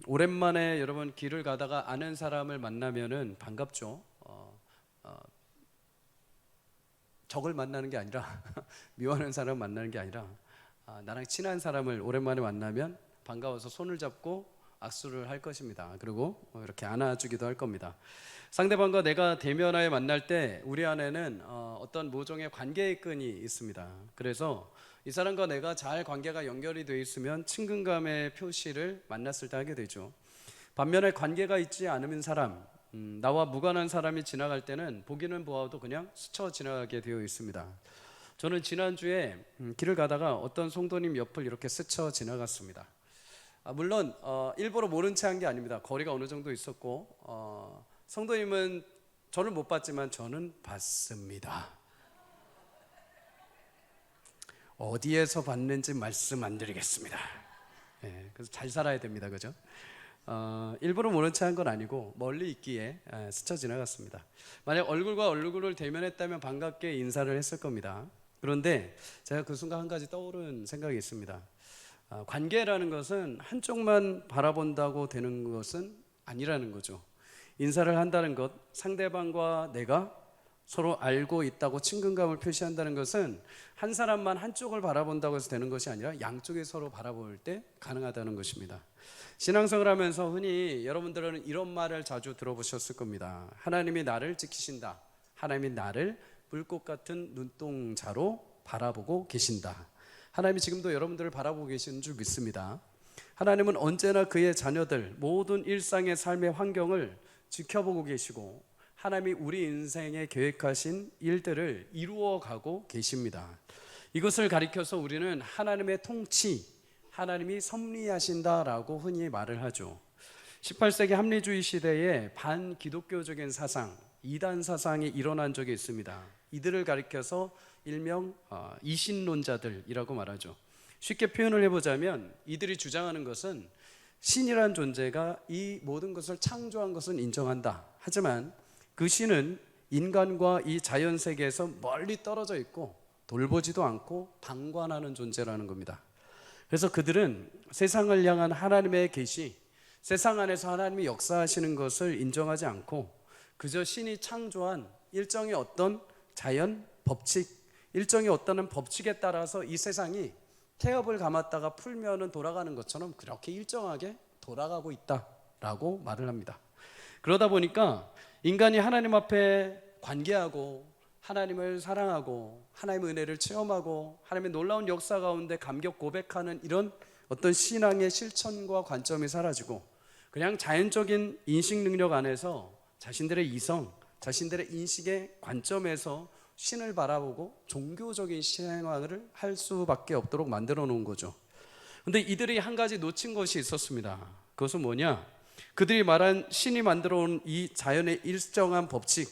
오랜만에 여러분 길을 가다가 아는 사람을 만나면은 반갑죠. 적을 만나는 게 아니라 미워하는 사람 만나는 게 아니라 나랑 친한 사람을 오랜만에 만나면 반가워서 손을 잡고 악수를 할 것입니다. 그리고 이렇게 안아주기도 할 겁니다. 상대방과 내가 대면하여 만날 때 우리 안에는 어떤 모종의 관계의 끈이 있습니다. 그래서 이 사람과 내가 잘 관계가 연결이 되어 있으면 친근감의 표시를 만났을 때 하게 되죠. 반면에 관계가 있지 않은 사람, 나와 무관한 사람이 지나갈 때는 보기는 보아도 그냥 스쳐 지나가게 되어 있습니다. 저는 지난주에 길을 가다가 어떤 성도님 옆을 이렇게 스쳐 지나갔습니다. 물론 일부러 모른 채 한 게 아닙니다. 거리가 어느 정도 있었고 성도님은 저를 못 봤지만 저는 봤습니다. 어디에서 봤는지 말씀 안 드리겠습니다. 그래서 잘 살아야 됩니다. 그죠? 일부러 모른 채 한 건 아니고 멀리 있기에 스쳐 지나갔습니다. 만약 얼굴과 얼굴을 대면했다면 반갑게 인사를 했을 겁니다. 그런데 제가 그 순간 한 가지 떠오른 생각이 있습니다. 관계라는 것은 한쪽만 바라본다고 되는 것은 아니라는 거죠. 인사를 한다는 것, 상대방과 내가 서로 알고 있다고 친근감을 표시한다는 것은 한 사람만 한쪽을 바라본다고 해서 되는 것이 아니라 양쪽에 서로 바라볼 때 가능하다는 것입니다. 신앙생활 하면서 흔히 여러분들은 이런 말을 자주 들어보셨을 겁니다. 하나님이 나를 지키신다. 하나님이 나를 불꽃 같은 눈동자로 바라보고 계신다. 하나님이 지금도 여러분들을 바라보고 계시는 줄 믿습니다. 하나님은 언제나 그의 자녀들 모든 일상의 삶의 환경을 지켜보고 계시고 하나님이 우리 인생에 계획하신 일들을 이루어가고 계십니다. 이것을 가리켜서 우리는 하나님의 통치, 하나님이 섭리하신다라고 흔히 말을 하죠. 18세기 합리주의 시대에 반기독교적인 사상, 이단 사상이 일어난 적이 있습니다. 이들을 가리켜서 일명 이신론자들이라고 말하죠. 쉽게 표현을 해보자면 이들이 주장하는 것은 신이란 존재가 이 모든 것을 창조한 것은 인정한다. 하지만 그 신은 인간과 이 자연 세계에서 멀리 떨어져 있고 돌보지도 않고 방관하는 존재라는 겁니다. 그래서 그들은 세상을 향한 하나님의 계시, 세상 안에서 하나님이 역사하시는 것을 인정하지 않고 그저 신이 창조한 일정의 어떤 자연 법칙, 일정의 어떤 법칙에 따라서 이 세상이 태엽을 감았다가 풀면은 돌아가는 것처럼 그렇게 일정하게 돌아가고 있다라고 말을 합니다. 그러다 보니까 인간이 하나님 앞에 관계하고 하나님을 사랑하고 하나님의 은혜를 체험하고 하나님의 놀라운 역사 가운데 감격 고백하는 이런 어떤 신앙의 실천과 관점이 사라지고 그냥 자연적인 인식 능력 안에서 자신들의 이성, 자신들의 인식의 관점에서 신을 바라보고 종교적인 생활을 할 수밖에 없도록 만들어 놓은 거죠. 근데 이들이 한 가지 놓친 것이 있었습니다. 그것은 뭐냐? 그들이 말한 신이 만들어 온 이 자연의 일정한 법칙,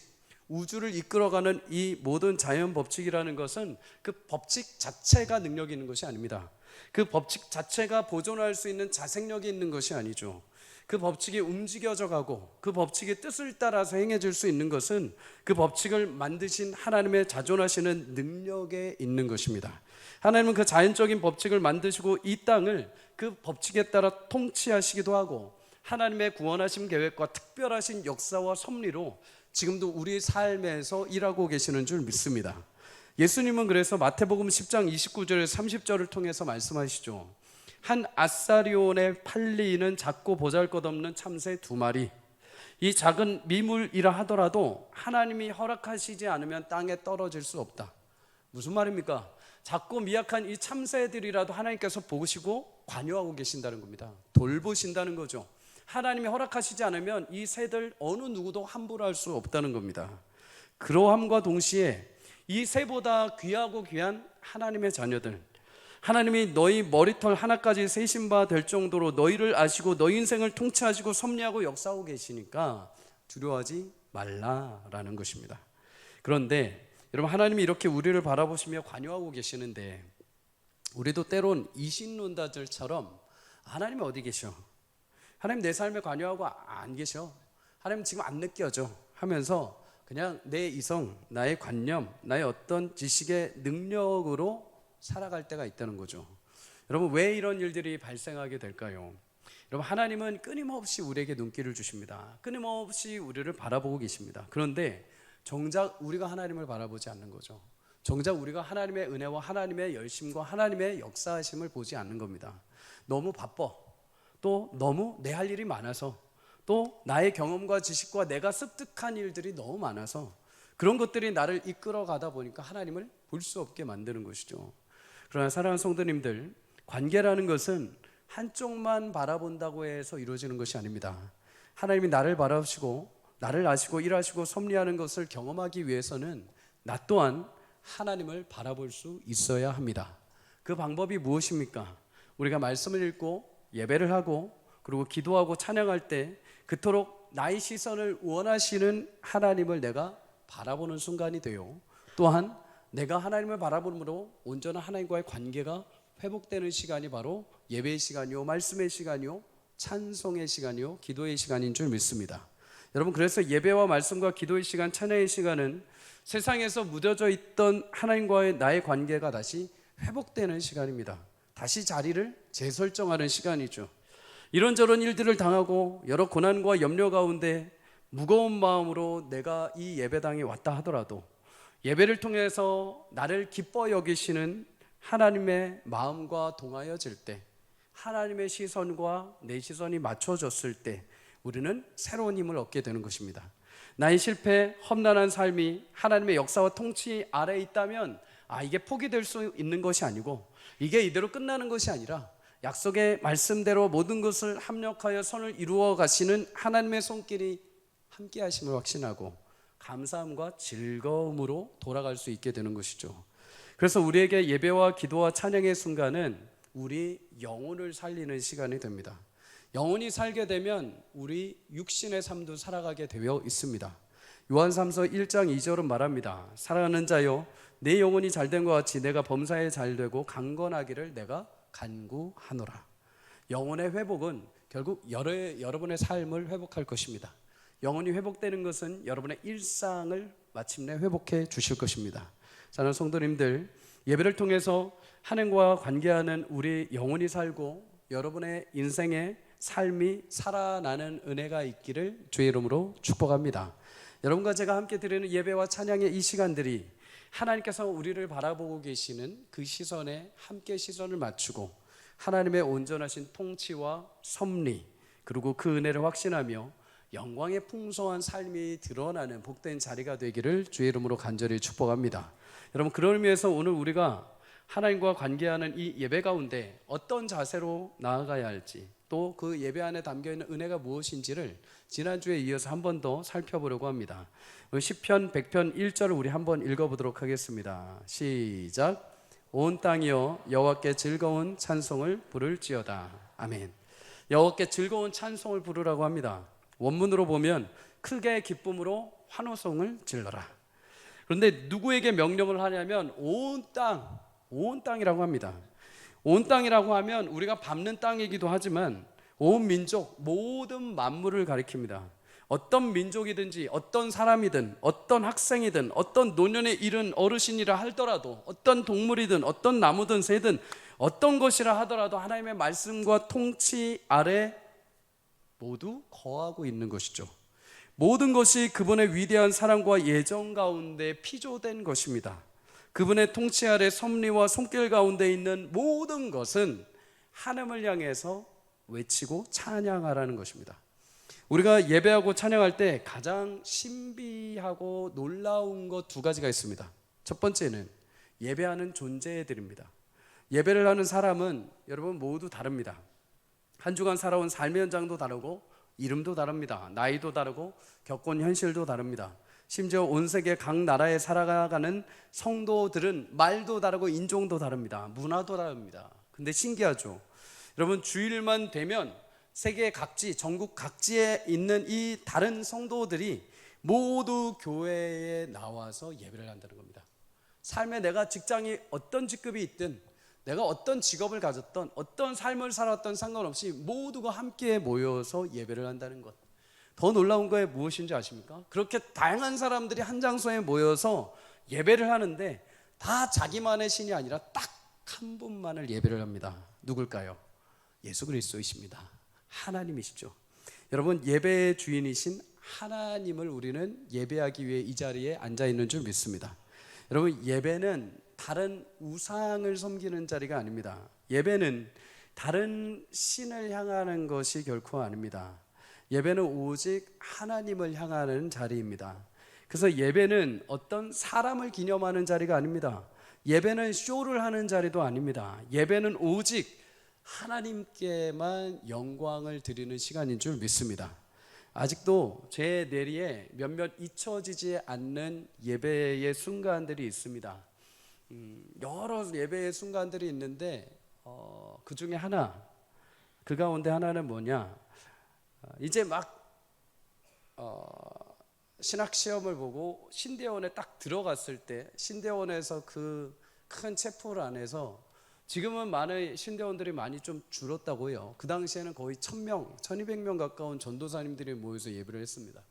우주를 이끌어가는 이 모든 자연 법칙이라는 것은 그 법칙 자체가 능력이 있는 것이 아닙니다. 그 법칙 자체가 보존할 수 있는 자생력이 있는 것이 아니죠. 그 법칙이 움직여져 가고 그 법칙의 뜻을 따라서 행해질 수 있는 것은 그 법칙을 만드신 하나님의 자존하시는 능력에 있는 것입니다. 하나님은 그 자연적인 법칙을 만드시고 이 땅을 그 법칙에 따라 통치하시기도 하고 하나님의 구원하심 계획과 특별하신 역사와 섭리로 지금도 우리 삶에서 일하고 계시는 줄 믿습니다. 예수님은 그래서 마태복음 10장 29절 30절을 통해서 말씀하시죠. 한 아사리온에 팔리는 작고 보잘것없는 참새 2마리, 이 작은 미물이라 하더라도 하나님이 허락하시지 않으면 땅에 떨어질 수 없다. 무슨 말입니까? 작고 미약한 이 참새들이라도 하나님께서 보시고 관여하고 계신다는 겁니다. 돌보신다는 거죠. 하나님이 허락하시지 않으면 이 새들 어느 누구도 함부로 할 수 없다는 겁니다. 그러함과 동시에 이 새보다 귀하고 귀한 하나님의 자녀들, 하나님이 너희 머리털 하나까지 세신 바 될 정도로 너희를 아시고 너희 인생을 통치하시고 섭리하고 역사하고 계시니까 두려워하지 말라라는 것입니다. 그런데 여러분, 하나님이 이렇게 우리를 바라보시며 관여하고 계시는데 우리도 때론 이신론자들처럼 하나님이 어디 계셔? 하나님 내 삶에 관여하고 안 계셔. 하나님 지금 안 느껴져 하면서 그냥 내 이성, 나의 관념, 나의 어떤 지식의 능력으로 살아갈 때가 있다는 거죠. 여러분, 왜 이런 일들이 발생하게 될까요? 여러분, 하나님은 끊임없이 우리에게 눈길을 주십니다. 끊임없이 우리를 바라보고 계십니다. 그런데 정작 우리가 하나님을 바라보지 않는 거죠. 정작 우리가 하나님의 은혜와 하나님의 열심과 하나님의 역사하심을 보지 않는 겁니다. 너무 바빠, 또 너무 내 할 일이 많아서, 또 나의 경험과 지식과 내가 습득한 일들이 너무 많아서 그런 것들이 나를 이끌어 가다 보니까 하나님을 볼 수 없게 만드는 것이죠. 그러나 사랑하는 성도님들, 관계라는 것은 한쪽만 바라본다고 해서 이루어지는 것이 아닙니다. 하나님이 나를 바라보시고 나를 아시고 일하시고 섭리하는 것을 경험하기 위해서는 나 또한 하나님을 바라볼 수 있어야 합니다. 그 방법이 무엇입니까? 우리가 말씀을 읽고 예배를 하고 그리고 기도하고 찬양할 때 그토록 나의 시선을 원하시는 하나님을 내가 바라보는 순간이 되요, 또한 내가 하나님을 바라보므로 온전한 하나님과의 관계가 회복되는 시간이 바로 예배의 시간이요, 말씀의 시간이요, 찬송의 시간이요, 기도의 시간인 줄 믿습니다. 여러분, 그래서 예배와 말씀과 기도의 시간, 찬양의 시간은 세상에서 묻어져 있던 하나님과의 나의 관계가 다시 회복되는 시간입니다. 다시 자리를 재설정하는 시간이죠. 이런저런 일들을 당하고 여러 고난과 염려 가운데 무거운 마음으로 내가 이 예배당에 왔다 하더라도 예배를 통해서 나를 기뻐 여기시는 하나님의 마음과 동하여질 때, 하나님의 시선과 내 시선이 맞춰졌을 때 우리는 새로운 힘을 얻게 되는 것입니다. 나의 실패, 험난한 삶이 하나님의 역사와 통치 아래에 있다면 이게 포기될 수 있는 것이 아니고 이게 이대로 끝나는 것이 아니라 약속의 말씀대로 모든 것을 합력하여 선을 이루어 가시는 하나님의 손길이 함께 하심을 확신하고 감사함과 즐거움으로 돌아갈 수 있게 되는 것이죠. 그래서 우리에게 예배와 기도와 찬양의 순간은 우리 영혼을 살리는 시간이 됩니다. 영혼이 살게 되면 우리 육신의 삶도 살아가게 되어 있습니다. 요한삼서 1장 2절은 말합니다. 사랑하는 자여, 내 영혼이 잘된 것 같이 내가 범사에 잘되고 강건하기를 내가 간구하노라. 영혼의 회복은 결국 여러분의 삶을 회복할 것입니다. 영혼이 회복되는 것은 여러분의 일상을 마침내 회복해 주실 것입니다. 사랑하는 성도님들, 예배를 통해서 하나님과 관계하는 우리 영혼이 살고 여러분의 인생의 삶이 살아나는 은혜가 있기를 주의 이름으로 축복합니다. 여러분과 제가 함께 드리는 예배와 찬양의 이 시간들이 하나님께서 우리를 바라보고 계시는 그 시선에 함께 시선을 맞추고 하나님의 온전하신 통치와 섭리, 그리고 그 은혜를 확신하며 영광의 풍성한 삶이 드러나는 복된 자리가 되기를 주의 이름으로 간절히 축복합니다. 여러분, 그런 의미에서 오늘 우리가 하나님과 관계하는 이 예배 가운데 어떤 자세로 나아가야 할지, 또 그 예배 안에 담겨있는 은혜가 무엇인지를 지난주에 이어서 한 번 더 살펴보려고 합니다. 시편 100편 1절을 우리 한번 읽어보도록 하겠습니다. 시작. 온 땅이여 여호와께 즐거운 찬송을 부를지어다. 아멘. 여호와께 즐거운 찬송을 부르라고 합니다. 원문으로 보면 크게 기쁨으로 환호성을 질러라. 그런데 누구에게 명령을 하냐면 온 땅이라고 합니다. 온 땅이라고 하면 우리가 밟는 땅이기도 하지만 온 민족, 모든 만물을 가리킵니다. 어떤 민족이든지 어떤 사람이든 어떤 학생이든 어떤 노년에 이른 어르신이라 하더라도 어떤 동물이든 어떤 나무든 새든 어떤 것이라 하더라도 하나님의 말씀과 통치 아래 모두 거하고 있는 것이죠. 모든 것이 그분의 위대한 사랑과 예정 가운데 피조된 것입니다. 그분의 통치 아래 섭리와 손길 가운데 있는 모든 것은 하나님을 향해서 외치고 찬양하라는 것입니다. 우리가 예배하고 찬양할 때 가장 신비하고 놀라운 것 두 가지가 있습니다. 첫 번째는 예배하는 존재들입니다. 예배를 하는 사람은 여러분 모두 다릅니다. 한 주간 살아온 삶의 현장도 다르고 이름도 다릅니다. 나이도 다르고 겪은 현실도 다릅니다. 심지어 온 세계 각 나라에 살아가는 성도들은 말도 다르고 인종도 다릅니다. 문화도 다릅니다. 근데 신기하죠. 여러분, 주일만 되면 세계 각지, 전국 각지에 있는 이 다른 성도들이 모두 교회에 나와서 예배를 한다는 겁니다. 삶에 내가 직장이 어떤 직급이 있든 내가 어떤 직업을 가졌던 어떤 삶을 살았던 상관없이 모두가 함께 모여서 예배를 한다는 것. 더 놀라운 거에 무엇인지 아십니까? 그렇게 다양한 사람들이 한 장소에 모여서 예배를 하는데 다 자기만의 신이 아니라 딱 한 분만을 예배를 합니다. 누굴까요? 예수 그리스도이십니다. 하나님이시죠. 여러분, 예배의 주인이신 하나님을 우리는 예배하기 위해 이 자리에 앉아 있는 줄 믿습니다. 여러분, 예배는 다른 우상을 섬기는 자리가 아닙니다. 예배는 다른 신을 향하는 것이 결코 아닙니다. 예배는 오직 하나님을 향하는 자리입니다. 그래서 예배는 어떤 사람을 기념하는 자리가 아닙니다. 예배는 쇼를 하는 자리도 아닙니다. 예배는 오직 하나님께만 영광을 드리는 시간인 줄 믿습니다. 아직도 제 뇌리에 몇몇 잊혀지지 않는 예배의 순간들이 있습니다. 여러 예배의 순간들이 있는데 그 중에 하나, 그 가운데 하나는 뭐냐, 이제 막 신학 시험을 보고 신대원에 딱 들어갔을 때, 신대원에서 그 큰 체포를 안에서, 지금은 많은 신대원들이 많이 좀 줄었다고 해요. 그 당시에는 거의 1000명, 1200명 가까운 전도사님들이 모여서 예배를 했습니다.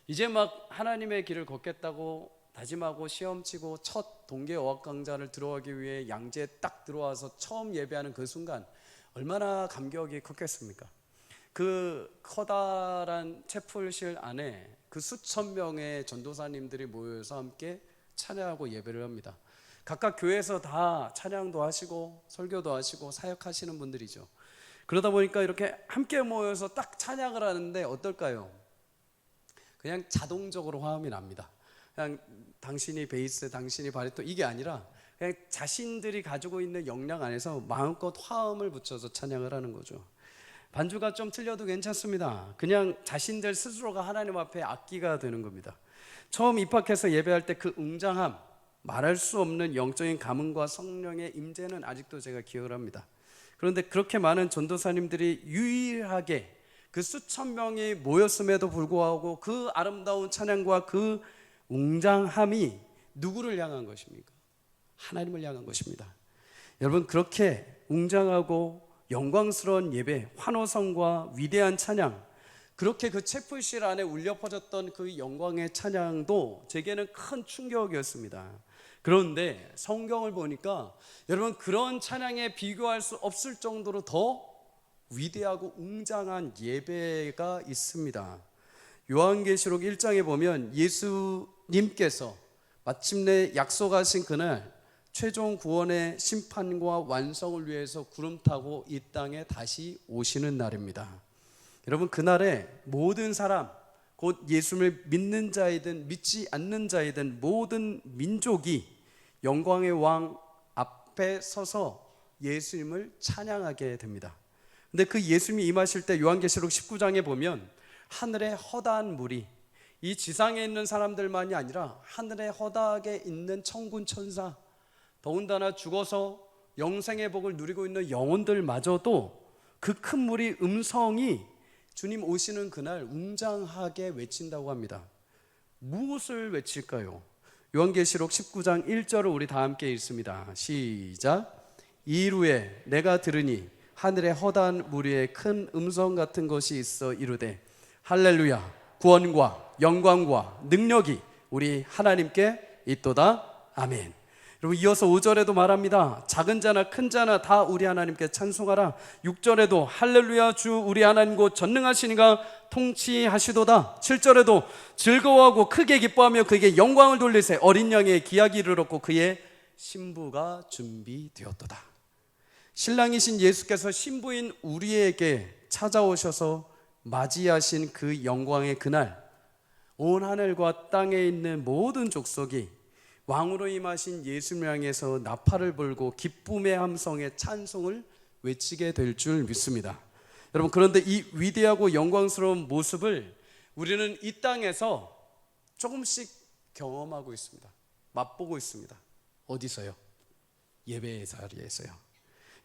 이제 막 하나님의 길을 걷겠다고 다짐하고 시험 치고 첫 동계 어학 강좌를 들어가기 위해 양재에 딱 들어와서 처음 예배하는 그 순간, 얼마나 감격이 컸겠습니까? 그 커다란 채플실 안에 그 수천 명의 전도사님들이 모여서 함께 찬양하고 예배를 합니다. 각각 교회에서 다 찬양도 하시고 설교도 하시고 사역하시는 분들이죠. 그러다 보니까 이렇게 함께 모여서 딱 찬양을 하는데 어떨까요? 그냥 자동적으로 화음이 납니다. 그냥 당신이 베이스, 당신이 바리톤, 이게 아니라 그냥 자신들이 가지고 있는 역량 안에서 마음껏 화음을 붙여서 찬양을 하는 거죠. 반주가 좀 틀려도 괜찮습니다. 그냥 자신들 스스로가 하나님 앞에 악기가 되는 겁니다. 처음 입학해서 예배할 때 그 웅장함, 말할 수 없는 영적인 감흥과 성령의 임재는 아직도 제가 기억을 합니다. 그런데 그렇게 많은 전도사님들이 유일하게 그 수천 명이 모였음에도 불구하고 그 아름다운 찬양과 그 웅장함이 누구를 향한 것입니까? 하나님을 향한 것입니다. 여러분, 그렇게 웅장하고 영광스러운 예배, 환호성과 위대한 찬양, 그렇게 그 채플실 안에 울려 퍼졌던 그 영광의 찬양도 제게는 큰 충격이었습니다. 그런데 성경을 보니까 여러분, 그런 찬양에 비교할 수 없을 정도로 더 위대하고 웅장한 예배가 있습니다. 요한계시록 1장에 보면 예수님께서 마침내 약속하신 그날 최종 구원의 심판과 완성을 위해서 구름 타고 이 땅에 다시 오시는 날입니다. 여러분, 그날에 모든 사람, 곧 예수를 믿는 자이든 믿지 않는 자이든 모든 민족이 영광의 왕 앞에 서서 예수님을 찬양하게 됩니다. 근데 그 예수님이 임하실 때 요한계시록 19장에 보면 하늘에 허다한 물이, 이 지상에 있는 사람들만이 아니라 하늘에 허다하게 있는 천군 천사, 더군다나 죽어서 영생의 복을 누리고 있는 영혼들마저도 그 큰 물이 음성이 주님 오시는 그날 웅장하게 외친다고 합니다. 무엇을 외칠까요? 요한계시록 19장 1절을 우리 다 함께 읽습니다. 시작. 이후에 내가 들으니 하늘에 허다한 무리에 큰 음성 같은 것이 있어 이르되 할렐루야, 구원과 영광과 능력이 우리 하나님께 있도다. 아멘. 여러분, 이어서 5절에도 말합니다. 작은 자나 큰 자나 다 우리 하나님께 찬송하라. 6절에도 할렐루야, 주 우리 하나님 곧 전능하시니가 통치하시도다. 7절에도 즐거워하고 크게 기뻐하며 그에게 영광을 돌리세. 어린 양의 기약이 이르렀고 그의 신부가 준비되었도다. 신랑이신 예수께서 신부인 우리에게 찾아오셔서 맞이하신 그 영광의 그날, 온 하늘과 땅에 있는 모든 족속이 왕으로 임하신 예수님을 향해서 나팔을 불고 기쁨의 함성의 찬송을 외치게 될 줄 믿습니다. 여러분, 그런데 이 위대하고 영광스러운 모습을 우리는 이 땅에서 조금씩 경험하고 있습니다. 맛보고 있습니다. 어디서요? 예배의 자리에서요.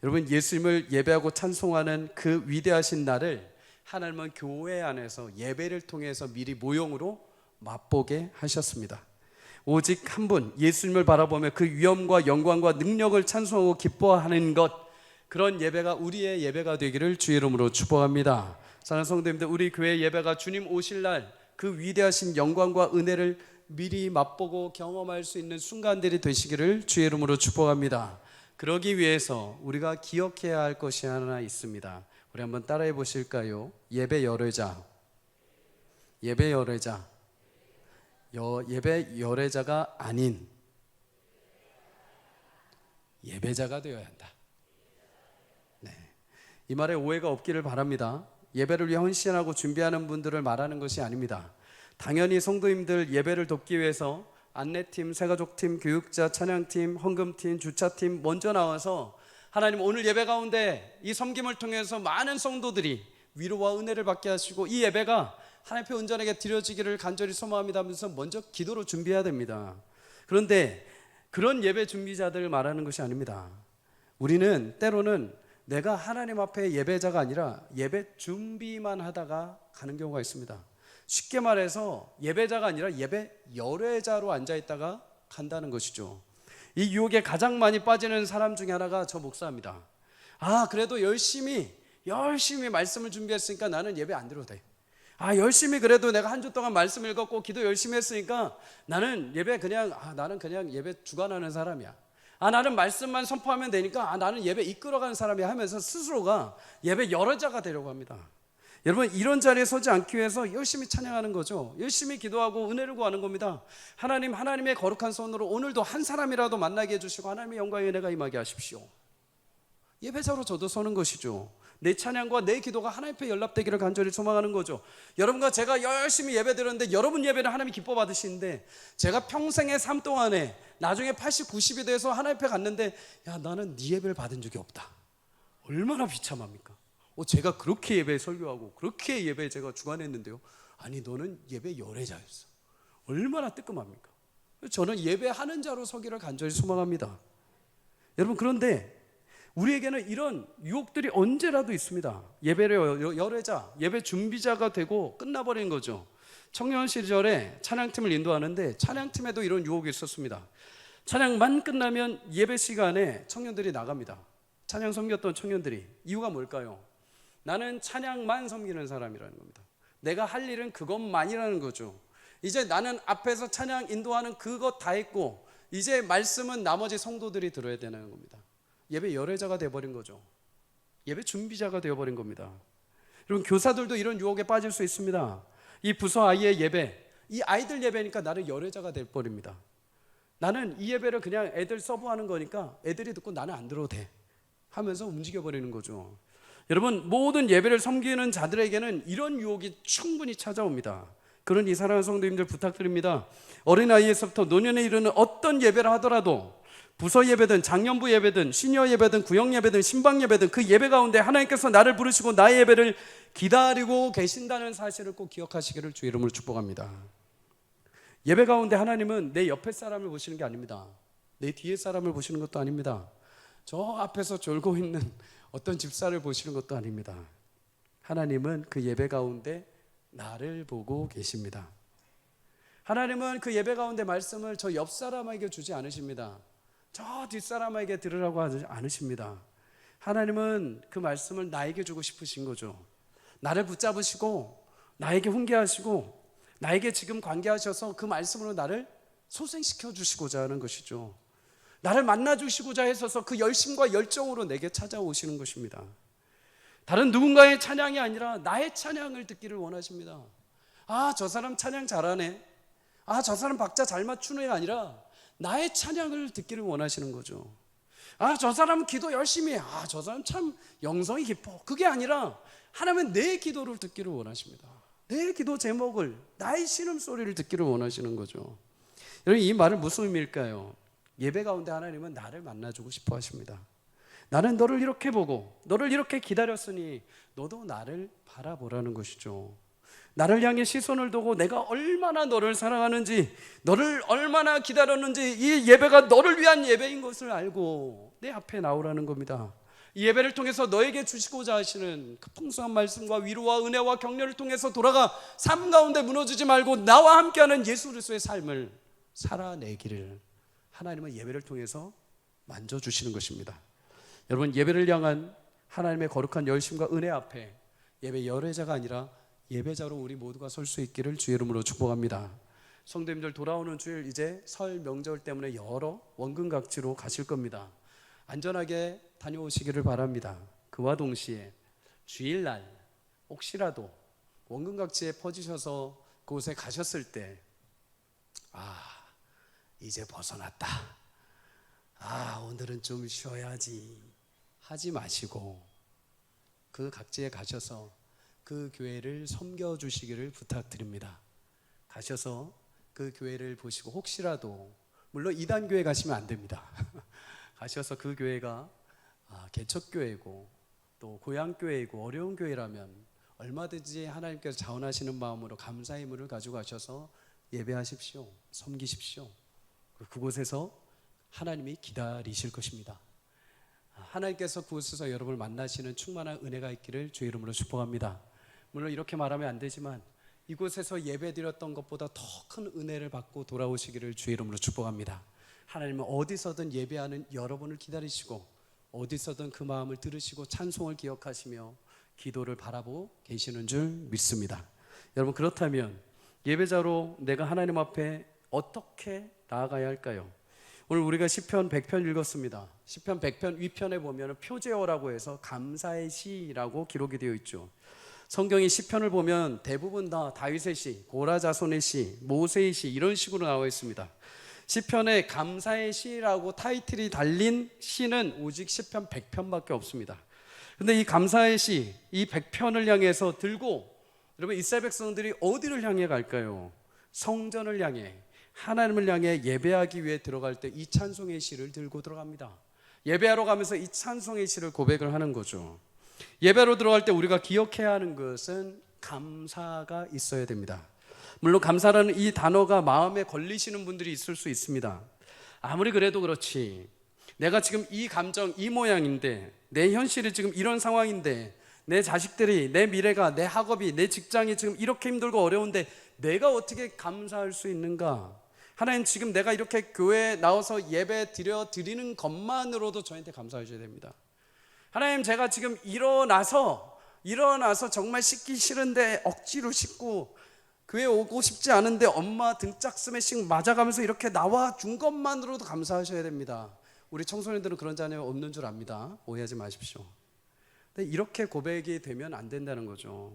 여러분, 예수님을 예배하고 찬송하는 그 위대하신 날을 하나님은 교회 안에서 예배를 통해서 미리 모형으로 맛보게 하셨습니다. 오직 한 분, 예수님을 바라보며 그 위엄과 영광과 능력을 찬송하고 기뻐하는 것, 그런 예배가 우리의 예배가 되기를 주의 이름으로 축복합니다. 사랑하는 성도님들, 우리 교회 예배가 주님 오실 날 그 위대하신 영광과 은혜를 미리 맛보고 경험할 수 있는 순간들이 되시기를 주의 이름으로 축복합니다. 그러기 위해서 우리가 기억해야 할 것이 하나 있습니다. 우리 한번 따라해 보실까요? 예배 열애자. 예배 열애자. 예배 열애자가 아닌 예배자가 되어야 한다. 네. 이 말에 오해가 없기를 바랍니다. 예배를 위해 헌신하고 준비하는 분들을 말하는 것이 아닙니다. 당연히 성도님들 예배를 돕기 위해서 안내팀, 새가족팀, 교육자, 찬양팀, 헌금팀, 주차팀 먼저 나와서 하나님 오늘 예배 가운데 이 섬김을 통해서 많은 성도들이 위로와 은혜를 받게 하시고 이 예배가 하나님 앞에 온전하게 드려지기를 간절히 소망합니다 하면서 먼저 기도로 준비해야 됩니다. 그런데 그런 예배 준비자들을 말하는 것이 아닙니다. 우리는 때로는 내가 하나님 앞에 예배자가 아니라 예배 준비만 하다가 가는 경우가 있습니다. 쉽게 말해서 예배자가 아니라 예배 열애자로 앉아있다가 간다는 것이죠. 이 유혹에 가장 많이 빠지는 사람 중에 하나가 저 목사입니다. 그래도 열심히 말씀을 준비했으니까 나는 예배 안 드려도 돼. 열심히 그래도 내가 한 주 동안 말씀 읽었고 기도 열심히 했으니까 나는 예배 나는 그냥 예배 주관하는 사람이야. 나는 말씀만 선포하면 되니까 나는 예배 이끌어가는 사람이야 하면서 스스로가 예배 열애자가 되려고 합니다. 여러분, 이런 자리에 서지 않기 위해서 열심히 찬양하는 거죠. 열심히 기도하고 은혜를 구하는 겁니다. 하나님의 거룩한 손으로 오늘도 한 사람이라도 만나게 해주시고 하나님의 영광의 은혜가 임하게 하십시오. 예배자로 저도 서는 것이죠. 내 찬양과 내 기도가 하나님 앞에 연락되기를 간절히 소망하는 거죠. 여러분과 제가 열심히 예배 드렸는데 여러분 예배를 하나님이 기뻐 받으시는데 제가 평생의 삶 동안에 나중에 80, 90이 돼서 하나님 앞에 갔는데 나는 네 예배를 받은 적이 없다. 얼마나 비참합니까? 제가 그렇게 예배 설교하고 그렇게 예배 제가 주관했는데요. 너는 예배 열애자였어. 얼마나 뜨끔합니까? 저는 예배하는 자로 서기를 간절히 소망합니다. 여러분, 그런데 우리에게는 이런 유혹들이 언제라도 있습니다. 예배를 열애자, 예배 준비자가 되고 끝나버린 거죠. 청년 시절에 찬양팀을 인도하는데 찬양팀에도 이런 유혹이 있었습니다. 찬양만 끝나면 예배 시간에 청년들이 나갑니다. 찬양 섬겼던 청년들이. 이유가 뭘까요? 나는 찬양만 섬기는 사람이라는 겁니다. 내가 할 일은 그것만이라는 거죠. 이제 나는 앞에서 찬양 인도하는 그것 다 했고 이제 말씀은 나머지 성도들이 들어야 되는 겁니다. 예배 열애자가 되어버린 거죠. 예배 준비자가 되어버린 겁니다. 여러분, 교사들도 이런 유혹에 빠질 수 있습니다. 이 부서 아이의 예배, 이 아이들 예배니까 나는 열애자가 되어버립니다. 나는 이 예배를 그냥 애들 서브하는 거니까 애들이 듣고 나는 안 들어도 돼 하면서 움직여버리는 거죠. 여러분, 모든 예배를 섬기는 자들에게는 이런 유혹이 충분히 찾아옵니다. 그러니 사랑하는 성도님들 부탁드립니다. 어린아이에서부터 노년에 이르는 어떤 예배를 하더라도 부서 예배든 장년부 예배든 시니어 예배든 구역 예배든 신방 예배든 그 예배 가운데 하나님께서 나를 부르시고 나의 예배를 기다리고 계신다는 사실을 꼭 기억하시기를 주 이름으로 축복합니다. 예배 가운데 하나님은 내 옆에 사람을 보시는 게 아닙니다. 내 뒤에 사람을 보시는 것도 아닙니다. 저 앞에서 졸고 있는 어떤 집사를 보시는 것도 아닙니다. 하나님은 그 예배 가운데 나를 보고 계십니다. 하나님은 그 예배 가운데 말씀을 저 옆 사람에게 주지 않으십니다. 저 뒷사람에게 들으라고 하지 않으십니다. 하나님은 그 말씀을 나에게 주고 싶으신 거죠. 나를 붙잡으시고 나에게 훈계하시고 나에게 지금 관계하셔서 그 말씀으로 나를 소생시켜 주시고자 하는 것이죠. 나를 만나 주시고자 해서 그 열심과 열정으로 내게 찾아오시는 것입니다. 다른 누군가의 찬양이 아니라 나의 찬양을 듣기를 원하십니다. 저 사람 찬양 잘하네. 저 사람 박자 잘 맞추네가 아니라 나의 찬양을 듣기를 원하시는 거죠. 저 사람 기도 열심히 해. 저 사람 참 영성이 깊어. 그게 아니라 하나님은 내 기도를 듣기를 원하십니다. 내 기도 제목을, 나의 신음소리를 듣기를 원하시는 거죠. 여러분, 이 말은 무슨 의미일까요? 예배 가운데 하나님은 나를 만나주고 싶어 하십니다. 나는 너를 이렇게 보고 너를 이렇게 기다렸으니 너도 나를 바라보라는 것이죠. 나를 향해 시선을 두고 내가 얼마나 너를 사랑하는지, 너를 얼마나 기다렸는지, 이 예배가 너를 위한 예배인 것을 알고 내 앞에 나오라는 겁니다. 이 예배를 통해서 너에게 주시고자 하시는 그 풍성한 말씀과 위로와 은혜와 격려를 통해서 돌아가 삶 가운데 무너지지 말고 나와 함께하는 예수 그리스도의 삶을 살아내기를 하나님은 예배를 통해서 만져주시는 것입니다. 여러분, 예배를 향한 하나님의 거룩한 열심과 은혜 앞에 예배 열애자가 아니라 예배자로 우리 모두가 설 수 있기를 주의 이름으로 축복합니다. 성도님들, 돌아오는 주일 이제 설 명절 때문에 여러 원근각지로 가실 겁니다. 안전하게 다녀오시기를 바랍니다. 그와 동시에 주일날 혹시라도 원근각지에 퍼지셔서 그곳에 가셨을 때 이제 벗어났다, 오늘은 좀 쉬어야지 하지 마시고 그 각지에 가셔서 그 교회를 섬겨주시기를 부탁드립니다. 가셔서 그 교회를 보시고 혹시라도, 물론 이단교회 가시면 안 됩니다. 가셔서 그 교회가 개척교회고 또 고향교회이고 어려운 교회라면 얼마든지 하나님께서 자원하시는 마음으로 감사의 문을 가지고 가셔서 예배하십시오. 섬기십시오. 그곳에서 하나님이 기다리실 것입니다. 하나님께서 그곳에서 여러분을 만나시는 충만한 은혜가 있기를 주의 이름으로 축복합니다. 물론 이렇게 말하면 안 되지만 이곳에서 예배드렸던 것보다 더 큰 은혜를 받고 돌아오시기를 주의 이름으로 축복합니다. 하나님은 어디서든 예배하는 여러분을 기다리시고 어디서든 그 마음을 들으시고 찬송을 기억하시며 기도를 바라보고 계시는 줄 믿습니다. 여러분, 그렇다면 예배자로 내가 하나님 앞에 어떻게 나아가야 할까요? 오늘 우리가 시편 100편 읽었습니다. 시편 100편 위편에 보면 표제어라고 해서 감사의 시라고 기록이 되어 있죠. 성경의 시편을 보면 대부분 다 다윗의 시, 고라 자손의 시, 모세의 시 이런 식으로 나와 있습니다. 시편에 감사의 시라고 타이틀이 달린 시는 오직 시편 100편밖에 없습니다. 근데 이 감사의 시, 이 100편을 향해서 들고 여러분 이스라엘 백성들이 어디를 향해 갈까요? 성전을 향해, 하나님을 향해 예배하기 위해 들어갈 때 이 찬송의 시를 들고 들어갑니다. 예배하러 가면서 이 찬송의 시를 고백을 하는 거죠. 예배로 들어갈 때 우리가 기억해야 하는 것은 감사가 있어야 됩니다. 물론 감사라는 이 단어가 마음에 걸리시는 분들이 있을 수 있습니다. 아무리 그래도 그렇지, 내가 지금 이 감정, 이 모양인데, 내 현실이 지금 이런 상황인데, 내 자식들이, 내 미래가, 내 학업이, 내 직장이 지금 이렇게 힘들고 어려운데 내가 어떻게 감사할 수 있는가? 하나님, 지금 내가 이렇게 교회에 나와서 예배 드리는 것만으로도 저한테 감사하셔야 됩니다. 하나님, 제가 지금 일어나서 정말 씻기 싫은데 억지로 씻고 교회 오고 싶지 않은데 엄마 등짝스매 씩 맞아가면서 이렇게 나와 준 것만으로도 감사하셔야 됩니다. 우리 청소년들은 그런 자녀 없는 줄 압니다. 오해하지 마십시오. 근데 이렇게 고백이 되면 안 된다는 거죠.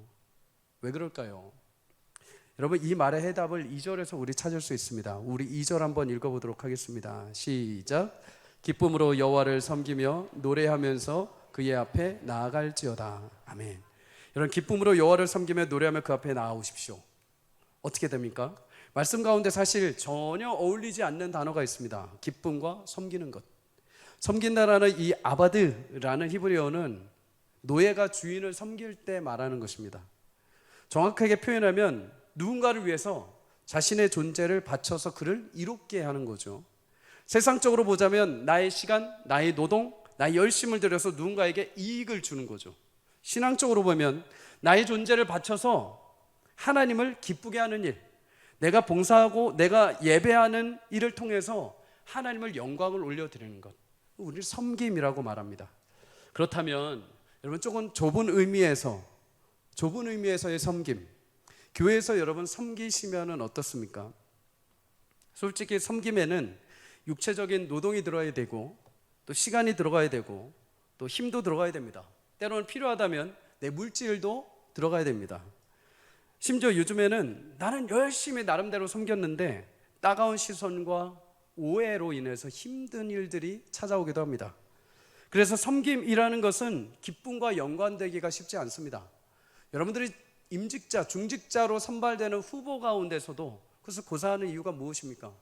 왜 그럴까요? 여러분, 이 말의 해답을 2절에서 우리 찾을 수 있습니다. 우리 2절 한번 읽어보도록 하겠습니다. 시작. 기쁨으로 여호와를 섬기며 노래하면서 그의 앞에 나아갈지어다. 아멘. 여러분, 기쁨으로 여호와를 섬기며 노래하며 그 앞에 나아오십시오. 어떻게 됩니까? 말씀 가운데 사실 전혀 어울리지 않는 단어가 있습니다. 기쁨과 섬기는 것. 섬긴다라는 이 아바드라는 히브리어는 노예가 주인을 섬길 때 말하는 것입니다. 정확하게 표현하면 누군가를 위해서 자신의 존재를 바쳐서 그를 이롭게 하는 거죠. 세상적으로 보자면 나의 시간, 나의 노동, 나의 열심을 들여서 누군가에게 이익을 주는 거죠. 신앙적으로 보면 나의 존재를 바쳐서 하나님을 기쁘게 하는 일, 내가 봉사하고 내가 예배하는 일을 통해서 하나님을 영광을 올려드리는 것, 우리를 섬김이라고 말합니다. 그렇다면 여러분, 조금 좁은 의미에서의 섬김, 교회에서 여러분 섬기시면 어떻습니까? 솔직히 섬김에는 육체적인 노동이 들어야 되고 또 시간이 들어가야 되고 또 힘도 들어가야 됩니다. 때로는 필요하다면 내 물질도 들어가야 됩니다. 심지어 요즘에는 나는 열심히 나름대로 섬겼는데 따가운 시선과 오해로 인해서 힘든 일들이 찾아오기도 합니다. 그래서 섬김이라는 것은 기쁨과 연관되기가 쉽지 않습니다. 여러분들이 임직자, 중직자로 선발되는 후보 가운데서도 그래서 고사하는 이유가 무엇입니까?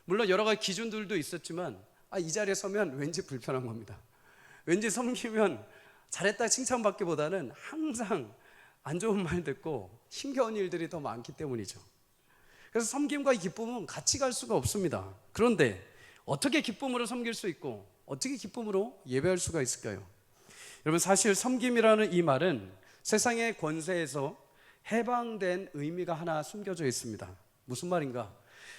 물론 여러 가지 기준들도 있었지만 이 자리에 서면 왠지 불편한 겁니다. 왠지 섬기면 잘했다 칭찬받기보다는 항상 안 좋은 말 듣고 힘겨운 일들이 더 많기 때문이죠. 그래서 섬김과 이 기쁨은 같이 갈 수가 없습니다. 그런데 어떻게 기쁨으로 섬길 수 있고 어떻게 기쁨으로 예배할 수가 있을까요? 여러분, 사실 섬김이라는 이 말은 세상의 권세에서 해방된 의미가 하나 숨겨져 있습니다. 무슨 말인가?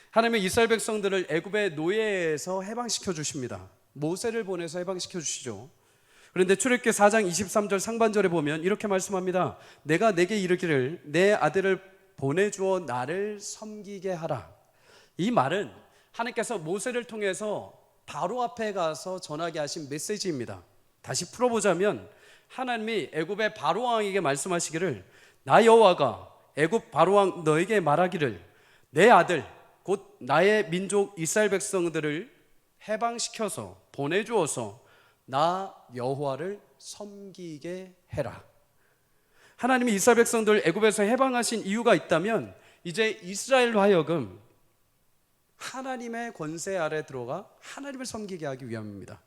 하나님은 이스라엘 백성들을 애굽의 노예에서 해방시켜 주십니다. 모세를 보내서 해방시켜 주시죠. 그런데 출애굽기 4장 23절 상반절에 보면 이렇게 말씀합니다. 내가 내게 이르기를 내 아들을 보내주어 나를 섬기게 하라. 이 말은 하나님께서 모세를 통해서 바로 앞에 가서 전하게 하신 메시지입니다. 다시 풀어보자면 하나님이 애굽의 바로 왕에게 말씀하시기를 나 여호와가 애굽 바로 왕 너에게 말하기를 내 아들 곧 나의 민족 이스라엘 백성들을 해방시켜서 보내주어서 나 여호와를 섬기게 해라. 하나님이 이스라엘 백성들을 애굽에서 해방하신 이유가 있다면 이제 이스라엘로 하여금 하나님의 권세 아래 들어가 하나님을 섬기게 하기 위함입니다.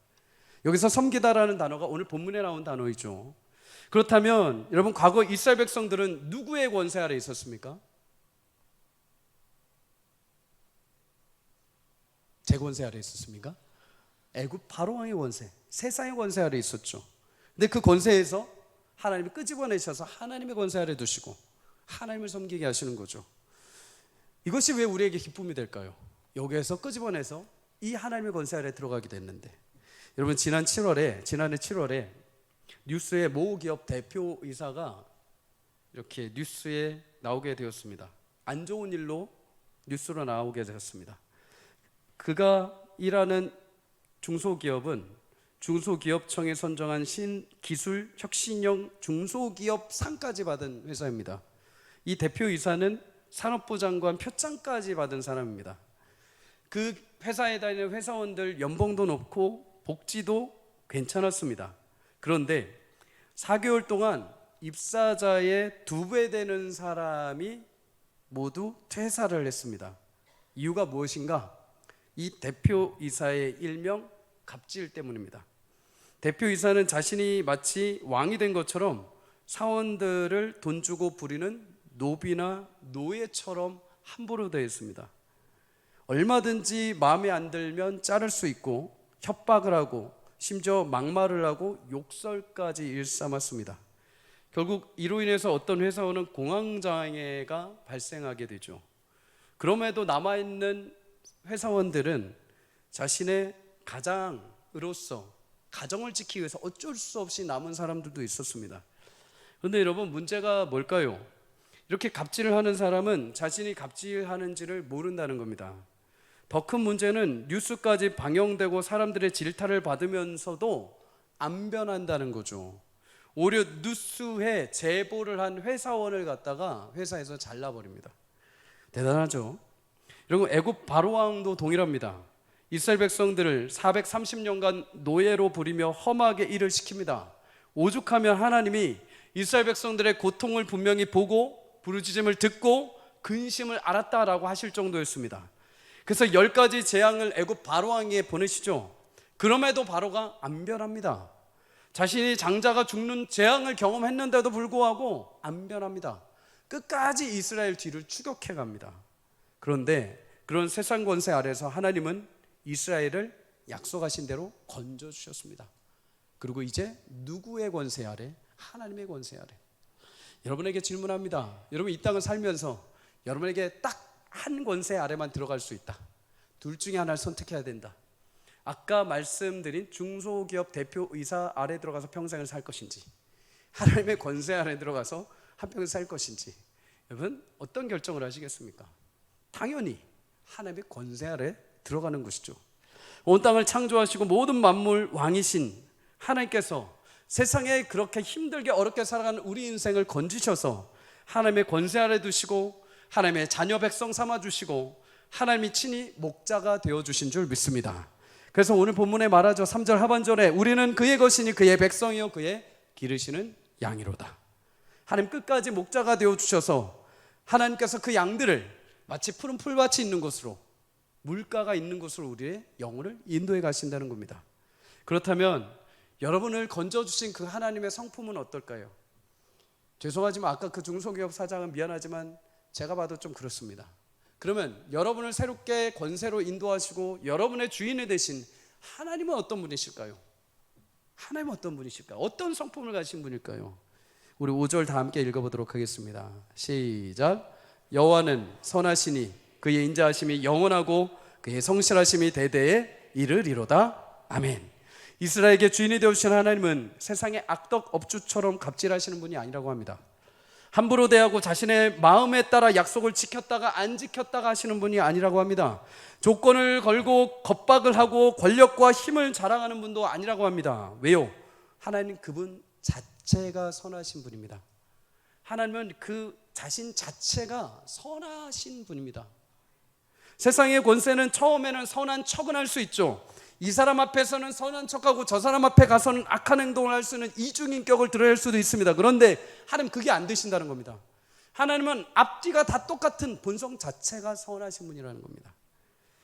여기서 섬기다라는 단어가 오늘 본문에 나온 단어이죠. 그렇다면 여러분, 과거 이스라엘 백성들은 누구의 권세 아래 있었습니까? 제 권세 아래 있었습니까? 애굽 바로 왕의 권세, 세상의 권세 아래 있었죠. 근데 그 권세에서 하나님이 끄집어내셔서 하나님의 권세 아래 두시고 하나님을 섬기게 하시는 거죠. 이것이 왜 우리에게 기쁨이 될까요? 여기에서 끄집어내서 이 하나님의 권세 아래 들어가게 됐는데, 여러분, 지난해 7월에 뉴스의 모 기업 대표이사가 이렇게 뉴스에 나오게 되었습니다. 안 좋은 일로 뉴스로 나오게 되었습니다. 그가 일하는 중소기업은 중소기업청에 선정한 신기술 혁신형 중소기업상까지 받은 회사입니다. 이 대표이사는 산업부 장관 표창까지 받은 사람입니다. 그 회사에 다니는 회사원들 연봉도 높고 복지도 괜찮았습니다. 그런데 4개월 동안 입사자의 2배 되는 사람이 모두 퇴사를 했습니다. 이유가 무엇인가? 이 대표이사의 일명 갑질 때문입니다. 대표이사는 자신이 마치 왕이 된 것처럼 사원들을 돈 주고 부리는 노비나 노예처럼 함부로 대했습니다. 얼마든지 마음에 안 들면 자를 수 있고 협박을 하고 심지어 막말을 하고 욕설까지 일삼았습니다. 결국 이로 인해서 어떤 회사원은 공황장애가 발생하게 되죠. 그럼에도 남아있는 회사원들은 자신의 가장으로서 가정을 지키기 위해서 어쩔 수 없이 남은 사람들도 있었습니다. 그런데 여러분, 문제가 뭘까요? 이렇게 갑질을 하는 사람은 자신이 갑질하는지를 모른다는 겁니다. 더 큰 문제는 뉴스까지 방영되고 사람들의 질타를 받으면서도 안 변한다는 거죠. 오히려 뉴스에 제보를 한 회사원을 갖다가 회사에서 잘라버립니다. 대단하죠? 여러분, 애굽 바로왕도 동일합니다. 이스라엘 백성들을 430년간 노예로 부리며 험하게 일을 시킵니다. 오죽하면 하나님이 이스라엘 백성들의 고통을 분명히 보고 부르짖음을 듣고 근심을 알았다라고 하실 정도였습니다. 그래서 10가지 재앙을 애굽 바로왕에게 보내시죠. 그럼에도 바로가 안 변합니다. 자신이 장자가 죽는 재앙을 경험했는데도 불구하고 안 변합니다. 끝까지 이스라엘 뒤를 추격해 갑니다. 그런데 그런 세상 권세 아래서 하나님은 이스라엘을 약속하신 대로 건져주셨습니다. 그리고 이제 누구의 권세 아래? 하나님의 권세 아래. 여러분에게 질문합니다. 여러분, 이 땅을 살면서 여러분에게 딱 한 권세 아래만 들어갈 수 있다. 둘 중에 하나를 선택해야 된다. 아까 말씀드린 중소기업 대표이사 아래 들어가서 평생을 살 것인지, 하나님의 권세 아래 들어가서 한평생 살 것인지, 여러분 어떤 결정을 하시겠습니까? 당연히 하나님의 권세 아래 들어가는 것이죠. 온 땅을 창조하시고 모든 만물 왕이신 하나님께서 세상에 그렇게 힘들게 어렵게 살아가는 우리 인생을 건지셔서 하나님의 권세 아래 두시고 하나님의 자녀 백성 삼아주시고 하나님이 친히 목자가 되어주신 줄 믿습니다. 그래서 오늘 본문에 말하죠. 3절 하반절에 우리는 그의 것이니 그의 백성이요 그의 기르시는 양이로다. 하나님 끝까지 목자가 되어주셔서 하나님께서 그 양들을 마치 푸른 풀밭이 있는 곳으로, 물가가 있는 곳으로 우리의 영혼을 인도해 가신다는 겁니다. 그렇다면 여러분을 건져주신 그 하나님의 성품은 어떨까요? 죄송하지만 아까 그 중소기업 사장은 미안하지만 제가 봐도 좀 그렇습니다. 그러면 여러분을 새롭게 권세로 인도하시고 여러분의 주인이 되신 하나님은 어떤 분이실까요? 하나님은 어떤 분이실까요? 어떤 성품을 가진 분일까요? 우리 5절 다 함께 읽어보도록 하겠습니다. 시작. 여호와는 선하시니 그의 인자하심이 영원하고 그의 성실하심이 대대에 이르리로다. 아멘. 이스라엘에게 주인이 되어주신 하나님은 세상의 악덕 업주처럼 갑질하시는 분이 아니라고 합니다. 함부로 대하고 자신의 마음에 따라 약속을 지켰다가 안 지켰다가 하시는 분이 아니라고 합니다. 조건을 걸고 겁박을 하고 권력과 힘을 자랑하는 분도 아니라고 합니다. 왜요? 하나님 그분 자체가 선하신 분입니다. 하나님은 그 자신 자체가 선하신 분입니다. 세상의 권세는 처음에는 선한 척은 할 수 있죠. 이 사람 앞에서는 선한 척하고 저 사람 앞에 가서는 악한 행동을 할 수 있는 이중인격을 드러낼 수도 있습니다. 그런데 하나님 그게 안 되신다는 겁니다. 하나님은 앞뒤가 다 똑같은 본성 자체가 선하신 분이라는 겁니다.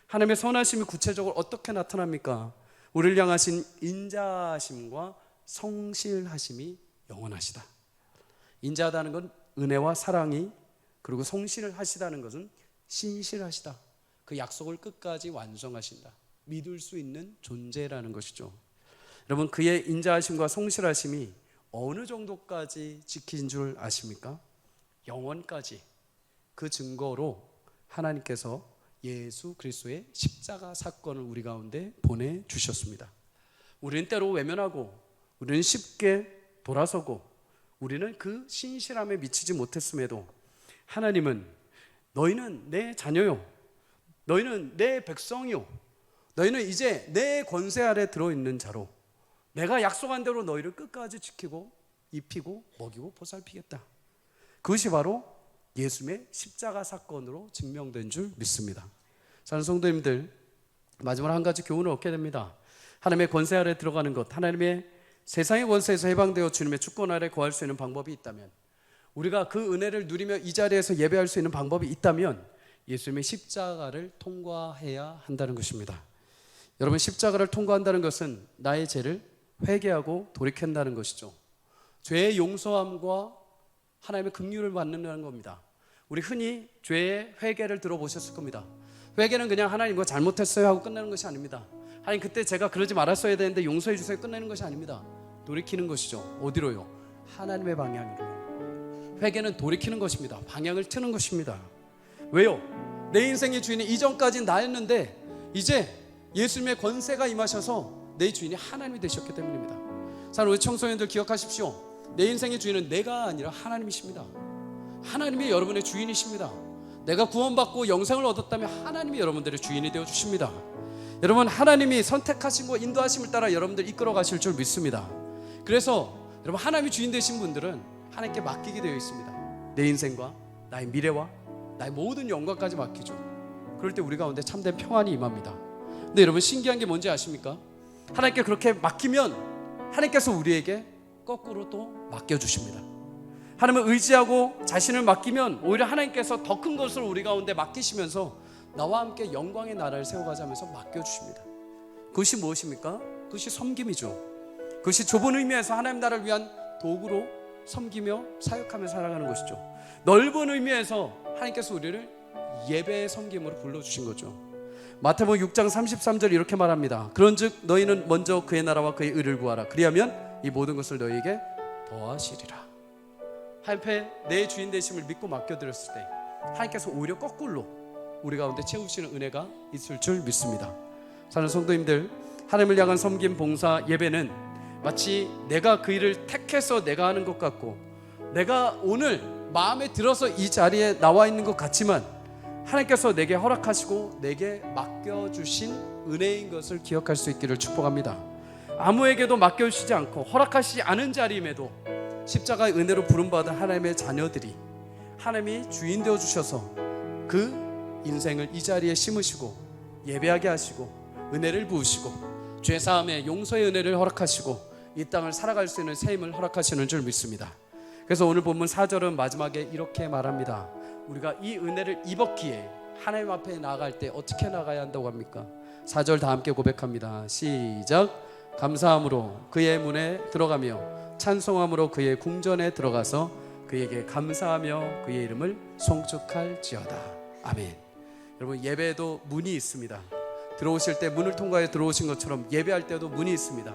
하나님의 선하심이 구체적으로 어떻게 나타납니까? 우리를 향하신 인자하심과 성실하심이 영원하시다. 인자하다는 건 은혜와 사랑이, 그리고 성실을 하시다는 것은 신실하시다. 그 약속을 끝까지 완성하신다. 믿을 수 있는 존재라는 것이죠. 여러분, 그의 인자하심과 성실하심이 어느 정도까지 지킨 줄 아십니까? 영원까지. 그 증거로 하나님께서 예수 그리스도의 십자가 사건을 우리 가운데 보내주셨습니다. 우리는 때로 외면하고, 우리는 쉽게 돌아서고, 우리는 그 신실함에 미치지 못했음에도 하나님은 너희는 내 자녀요, 너희는 내 백성이요, 너희는 이제 내 권세 아래 들어있는 자로 내가 약속한 대로 너희를 끝까지 지키고 입히고 먹이고 보살피겠다. 그것이 바로 예수님의 십자가 사건으로 증명된 줄 믿습니다. 사랑하는 성도님들, 마지막으로 한 가지 교훈을 얻게 됩니다. 하나님의 권세 아래 들어가는 것, 하나님의 세상의 권세에서 해방되어 주님의 주권 아래 거할 수 있는 방법이 있다면, 우리가 그 은혜를 누리며 이 자리에서 예배할 수 있는 방법이 있다면 예수님의 십자가를 통과해야 한다는 것입니다. 여러분, 십자가를 통과한다는 것은 나의 죄를 회개하고 돌이킨다는 것이죠. 죄의 용서함과 하나님의 긍휼을 받는다는 겁니다. 우리 흔히 죄의 회개를 들어보셨을 겁니다. 회개는 그냥 하나님 이거 잘못했어요 하고 끝내는 것이 아닙니다. 하나님 그때 제가 그러지 말았어야 되는데 용서해 주세요 끝내는 것이 아닙니다. 돌이키는 것이죠. 어디로요? 하나님의 방향으로. 회개는 돌이키는 것입니다. 방향을 트는 것입니다. 왜요? 내 인생의 주인이 이전까지는 나였는데 이제 예수님의 권세가 임하셔서 내 주인이 하나님이 되셨기 때문입니다. 사랑하는 우리 청소년들 기억하십시오. 내 인생의 주인은 내가 아니라 하나님이십니다. 하나님이 여러분의 주인이십니다. 내가 구원받고 영생을 얻었다면 하나님이 여러분들의 주인이 되어 주십니다. 여러분, 하나님이 선택하신 거 인도하심을 따라 여러분들 이끌어 가실 줄 믿습니다. 그래서 여러분, 하나님이 주인 되신 분들은 하나님께 맡기게 되어 있습니다. 내 인생과 나의 미래와 나의 모든 영광까지 맡기죠. 그럴 때 우리 가운데 참된 평안이 임합니다. 근데 여러분, 신기한 게 뭔지 아십니까? 하나님께 그렇게 맡기면 하나님께서 우리에게 거꾸로 또 맡겨주십니다. 하나님을 의지하고 자신을 맡기면 오히려 하나님께서 더 큰 것을 우리 가운데 맡기시면서 나와 함께 영광의 나라를 세워가자면서 맡겨주십니다. 그것이 무엇입니까? 그것이 섬김이죠. 그것이 좁은 의미에서 하나님 나라를 위한 도구로 섬기며 사역하며 살아가는 것이죠. 넓은 의미에서 하나님께서 우리를 예배의 섬김으로 불러주신 거죠. 마태복음 6장 33절 이렇게 말합니다. 그런즉 너희는 먼저 그의 나라와 그의 의를 구하라. 그리하면 이 모든 것을 너희에게 더하시리라. 하나님 내 주인 되심을 믿고 맡겨드렸을 때 하나님께서 오히려 거꾸로 우리 가운데 채우시는 은혜가 있을 줄 믿습니다. 사랑하는 성도님들, 하나님을 향한 섬김, 봉사, 예배는 마치 내가 그 일을 택해서 내가 하는 것 같고 내가 오늘 마음에 들어서 이 자리에 나와 있는 것 같지만 하나님께서 내게 허락하시고 내게 맡겨주신 은혜인 것을 기억할 수 있기를 축복합니다. 아무에게도 맡겨주시지 않고 허락하시지 않은 자리임에도 십자가의 은혜로 부름받은 하나님의 자녀들이 하나님이 주인 되어주셔서 그 인생을 이 자리에 심으시고 예배하게 하시고 은혜를 부으시고 죄사함의 용서의 은혜를 허락하시고 이 땅을 살아갈 수 있는 새 힘을 허락하시는 줄 믿습니다. 그래서 오늘 본문 4절은 마지막에 이렇게 말합니다. 우리가 이 은혜를 입었기에 하나님 앞에 나아갈 때 어떻게 나가야 한다고 합니까? 4절 다 함께 고백합니다. 시작. 감사함으로 그의 문에 들어가며 찬송함으로 그의 궁전에 들어가서 그에게 감사하며 그의 이름을 송축할지어다. 아멘. 여러분, 예배에도 문이 있습니다. 들어오실 때 문을 통과해 들어오신 것처럼 예배할 때도 문이 있습니다.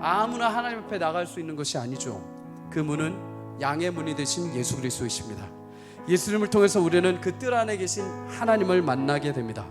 아무나 하나님 앞에 나갈 수 있는 것이 아니죠. 그 문은 양의 문이 되신 예수 그리스도이십니다. 예수님을 통해서 우리는 그 뜰 안에 계신 하나님을 만나게 됩니다.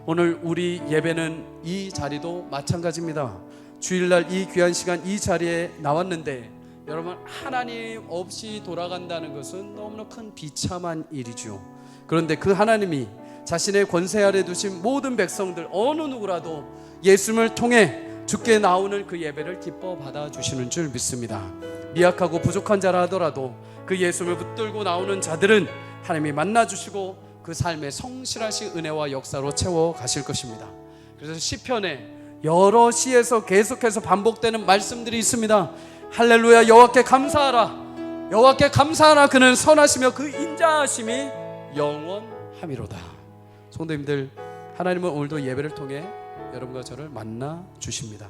오늘 우리 예배는 이 자리도 마찬가지입니다. 주일날 이 귀한 시간 이 자리에 나왔는데 여러분, 하나님 없이 돌아간다는 것은 너무나 큰 비참한 일이죠. 그런데 그 하나님이 자신의 권세 아래 두신 모든 백성들 어느 누구라도 예수님을 통해 주께 나오는 그 예배를 기뻐 받아주시는 줄 믿습니다. 미약하고 부족한 자라 하더라도 그 예수를 붙들고 나오는 자들은 하나님이 만나주시고 그 삶에 성실하신 은혜와 역사로 채워 가실 것입니다. 그래서 시편에 여러 시에서 계속해서 반복되는 말씀들이 있습니다. 할렐루야, 여호와께 감사하라, 여호와께 감사하라. 그는 선하시며 그 인자하심이 영원함이로다. 성도님들, 하나님은 오늘도 예배를 통해 여러분과 저를 만나 주십니다.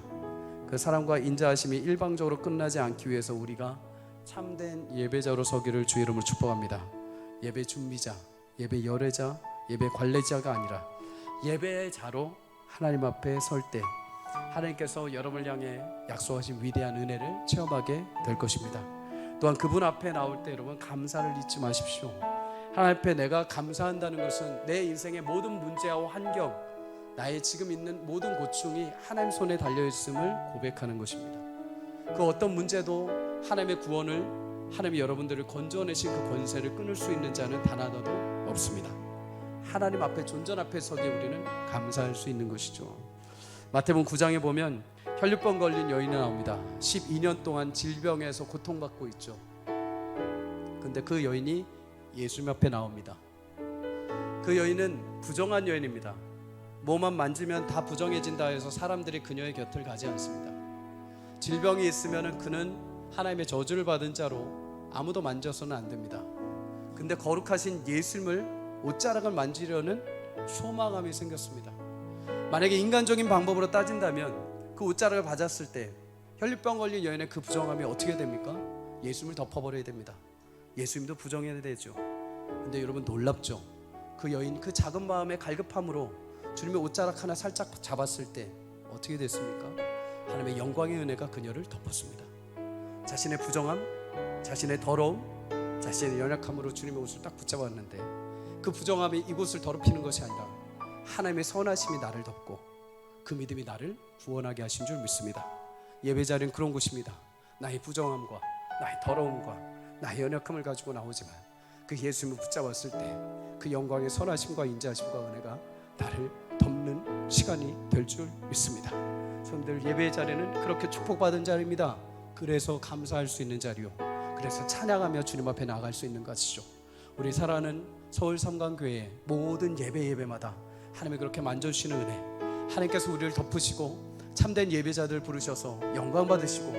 그 사랑과 인자하심이 일방적으로 끝나지 않기 위해서 우리가 참된 예배자로 서기를 주의 이름으로 축복합니다. 예배 준비자, 예배 열애자, 예배 관례자가 아니라 예배자로 하나님 앞에 설 때 하나님께서 여러분을 향해 약속하신 위대한 은혜를 체험하게 될 것입니다. 또한 그분 앞에 나올 때 여러분 감사를 잊지 마십시오. 하나님 앞에 내가 감사한다는 것은 내 인생의 모든 문제와 환경, 나의 지금 있는 모든 고충이 하나님 손에 달려있음을 고백하는 것입니다. 그 어떤 문제도 하나님의 구원을, 하나님이 여러분들을 건져내신 그 권세를 끊을 수 있는 자는 단 하나도 없습니다. 하나님 앞에, 존전 앞에 서기에 우리는 감사할 수 있는 것이죠. 마태복음 9장에 보면 혈류병 걸린 여인이 나옵니다. 12년 동안 질병에서 고통받고 있죠. 근데 그 여인이 예수님 앞에 나옵니다. 그 여인은 부정한 여인입니다. 뭐만 만지면 다 부정해진다 해서 사람들이 그녀의 곁을 가지 않습니다. 질병이 있으면 그는 하나님의 저주를 받은 자로 아무도 만져서는 안 됩니다. 근데 거룩하신 예수님을 옷자락을 만지려는 소망함이 생겼습니다. 만약에 인간적인 방법으로 따진다면 그 옷자락을 받았을 때 혈류병 걸린 여인의 그 부정함이 어떻게 됩니까? 예수님을 덮어버려야 됩니다. 예수님도 부정해야 되죠. 근데 여러분 놀랍죠? 그 여인 그 작은 마음의 갈급함으로 주님의 옷자락 하나 살짝 잡았을 때 어떻게 됐습니까? 하나님의 영광의 은혜가 그녀를 덮었습니다. 자신의 부정함, 자신의 더러움, 자신의 연약함으로 주님의 옷을 딱 붙잡았는데 그 부정함이 이곳을 더럽히는 것이 아니라 하나님의 선하심이 나를 덮고 그 믿음이 나를 구원하게 하신 줄 믿습니다. 예배자리는 그런 곳입니다. 나의 부정함과 나의 더러움과 나의 연약함을 가지고 나오지만 그 예수님을 붙잡았을 때 그 영광의 선하심과 인자하심과 은혜가 나를 덮는 시간이 될 줄 믿습니다. 여러분들, 예배의 자리는 그렇게 축복받은 자리입니다. 그래서 감사할 수 있는 자리요, 그래서 찬양하며 주님 앞에 나아갈 수 있는 것이죠. 우리 사랑하는 서울 삼강교회의 모든 예배마다 하나님이 그렇게 만져주시는 은혜, 하나님께서 우리를 덮으시고 참된 예배자들 부르셔서 영광 받으시고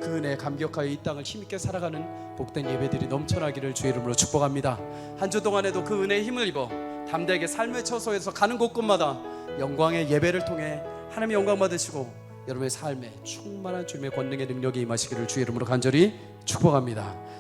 그 은혜에 감격하여 이 땅을 힘있게 살아가는 복된 예배들이 넘쳐나기를 주의 이름으로 축복합니다. 한 주 동안에도 그 은혜에 힘을 입어 담대하게 삶의 처소에서 가는 곳곳마다 영광의 예배를 통해 하나님의 영광 받으시고 여러분의 삶에 충만한 주님의 권능의 능력이 임하시기를 주의 이름으로 간절히 축복합니다.